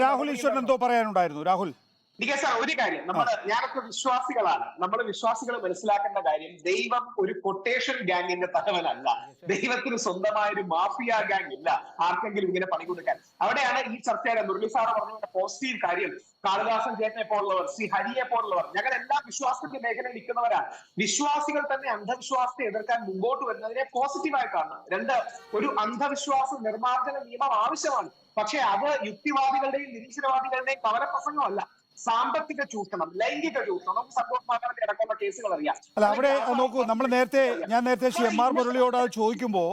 രാഹുൽ ഈശ്വരൻ എന്തോ പറയാനുണ്ടായിരുന്നു. രാഹുൽ സാർ, ഒരു കാര്യം ഞാനൊക്കെ വിശ്വാസികളാണ്. നമ്മൾ വിശ്വാസികൾ മനസ്സിലാക്കേണ്ട കാര്യം, ദൈവം ഒരു കൊട്ടേഷൻ ഗാങ്ങിന്റെ തലവനല്ല. ദൈവത്തിന് സ്വന്തമായ ഒരു മാഫിയ ഗാങ് ഇല്ല ആർക്കെങ്കിലും ഇങ്ങനെ പണി കൊടുക്കാൻ. അവിടെയാണ് ഈ ചർച്ചയുടെ മുരളി സാറ് പറഞ്ഞ പോസിറ്റീവ് കാര്യം. കാളിദാസൻ ചേട്ടനെ പോലുള്ളവർ, ശ്രീ ഹരിയെ പോലുള്ളവർ, ഞങ്ങൾ എല്ലാം വിശ്വാസത്തിന്റെ മേഖലയിൽ നിൽക്കുന്നവരാണ്. വിശ്വാസികൾ തന്നെ അന്ധവിശ്വാസത്തെ എതിർക്കാൻ മുമ്പോട്ട് വരുന്നതിനെ പോസിറ്റീവായിട്ടാണ്. രണ്ട്, ഒരു അന്ധവിശ്വാസ നിർമ്മാർജ്ജന നിയമം ആവശ്യമാണ്. പക്ഷെ അത് യുക്തിവാദികളുടെയും നിരീശ്വരവാദികളുടെയും കവലപ്രസംഗമല്ല. സാമ്പത്തിക ചൂഷണം, ലൈംഗിക ചൂഷണം, നമുക്ക് സന്തോഷ് അടക്കമുള്ള കേസുകൾ അറിയാം. അല്ല, അവിടെ നോക്കൂ, ഞാൻ നേരത്തെ ശ്രീ എം ആർ മുരളിയോട് ചോദിക്കുമ്പോൾ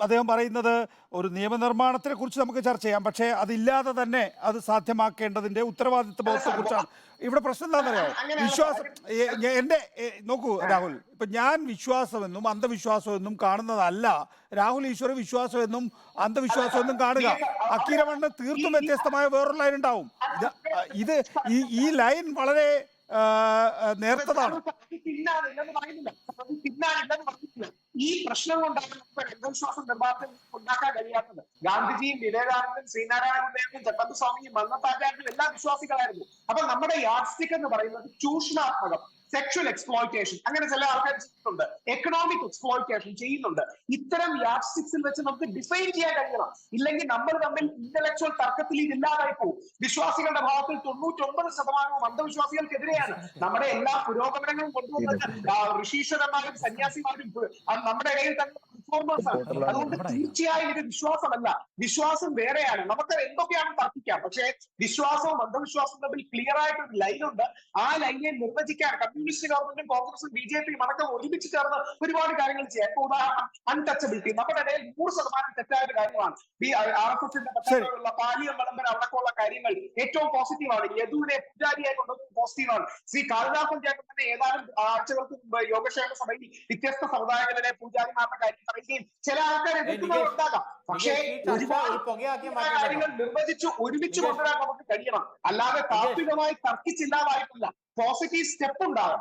അദ്ദേഹം പറയുന്നത് ഒരു നിയമനിർമ്മാണത്തിനെ കുറിച്ച് നമുക്ക് ചർച്ച ചെയ്യാം, പക്ഷേ അതില്ലാതെ തന്നെ അത് സാധ്യമാക്കേണ്ടതിന്റെ ഉത്തരവാദിത്വ ബോധത്തെ കുറിച്ചാണ് ഇവിടെ പ്രശ്നം. എന്താണെന്നറിയാമോ, വിശ്വാസം നോക്കൂ രാഹുൽ, ഇപ്പൊ ഞാൻ വിശ്വാസമെന്നും അന്ധവിശ്വാസമെന്നും കാണുന്നതല്ല രാഹുൽ ഈശ്വർ വിശ്വാസമെന്നും അന്ധവിശ്വാസമെന്നും കാണുക. അക്കീരമണ്ണ് തീർത്തും വ്യത്യസ്തമായ വേറൊരു ലൈൻ ഉണ്ടാവും. ഈ ലൈൻ വളരെ നേർത്തതാണ്. ഈ പ്രശ്നം കൊണ്ടാണ് അന്ധവിശ്വാസം നിർമ്മാർജ്ജനം ഉണ്ടാക്കാൻ കഴിയാത്തത്. ഗാന്ധിജിയും വിവേകാനന്ദനും ശ്രീനാരായണ ഗുരുദേവനും ചട്ടമ്പസ്വാമിയും മന്നത്താചാര്യനും എല്ലാം വിശ്വാസികളായിരുന്നു. അപ്പൊ നമ്മുടെ യാഡ് സ്റ്റിക് എന്ന് പറയുന്നത് ചൂഷണാത്മകം, സെക്ഷൽ എക്സ്പ്ലോയിറ്റേഷൻ, അങ്ങനെ ചില ആൾക്കാർ ചെയ്യുന്നുണ്ട്, എക്കണോമിക് എക്സ്പ്ലോയിറ്റേഷൻ ചെയ്യുന്നുണ്ട്. ഇത്തരം യാഡ് സ്റ്റിക്സിൽ വെച്ച് നമുക്ക് ഡിഫൈൻ ചെയ്യാൻ കഴിയണം. ഇല്ലെങ്കിൽ നമ്മൾ തമ്മിൽ ഇന്റലക്ച്വൽ തർക്കത്തിൽ ഇതില്ലാതായി പോകും. വിശ്വാസികളുടെ ഭാഗത്തിൽ 99% അന്ധവിശ്വാസികൾക്കെതിരെയാണ്. നമ്മുടെ എല്ലാ പുരോഗമനങ്ങളും കൊണ്ടുവന്നത് ഋഷീശ്വരന്മാരും സന്യാസിമാരും നമ്മുടെ ഇടയിൽ തന്നെ റിഫോർമേഴ്സ് ആണ്. അതുകൊണ്ട് തീർച്ചയായും ഇത് വിശ്വാസമല്ല, വിശ്വാസം വേറെയാണ്. നമുക്ക് എന്തൊക്കെയാണ് തർക്കിക്കാം, പക്ഷേ വിശ്വാസവും അന്ധവിശ്വാസവും തമ്മിൽ ക്ലിയർ ആയിട്ടൊരു ലൈനുണ്ട്. ആ ലൈനെ നിർവചിക്കാൻ കമ്മ്യൂണിസ്റ്റ് ഗവൺമെന്റും കോൺഗ്രസും BJP അടക്കം ഒരുമിച്ച് ചേർന്ന് ഒരുപാട് കാര്യങ്ങൾ ചെയ്യാം. ഇപ്പൊ ഉദാഹരണം അൺടച്ചബിലിറ്റി, നമ്മുടെ ഇടയിൽ 100% തെറ്റായ ഒരു കാര്യമാണ്. RSSന്റെ പാലിയം വിളംബരം അടക്കമുള്ള കാര്യങ്ങൾ ഏറ്റവും പോസിറ്റീവാണ്. യദുവിനെ പൂജാരിയായി കൊണ്ടുവന്നത് പോസിറ്റീവാണ്. ശ്രീ കാളിദാസൻ ചേട്ടൻ തന്നെ ഏതാനും ആഴ്ചകൾക്ക് മുമ്പ് യോഗക്ഷേമ സഭയിൽ വ്യത്യസ്ത സമുദായങ്ങളിലെ പൂജാരിമാരുടെ കാര്യം പറയുകയും ചില ആൾക്കാർ എതിർക്കുന്നവരുണ്ടാകാം. പക്ഷേ ഒരുപാട് കാര്യങ്ങൾ നിർവചിച്ച് ഒരുമിച്ച് കൊണ്ടുവരാൻ നമുക്ക് കഴിയണം. അല്ലാതെ താത്വികമായി തർക്കിച്ചില്ലാതായിട്ടില്ല. പോസിറ്റീവ് സ്റ്റെപ്പ് ഉണ്ടാകും.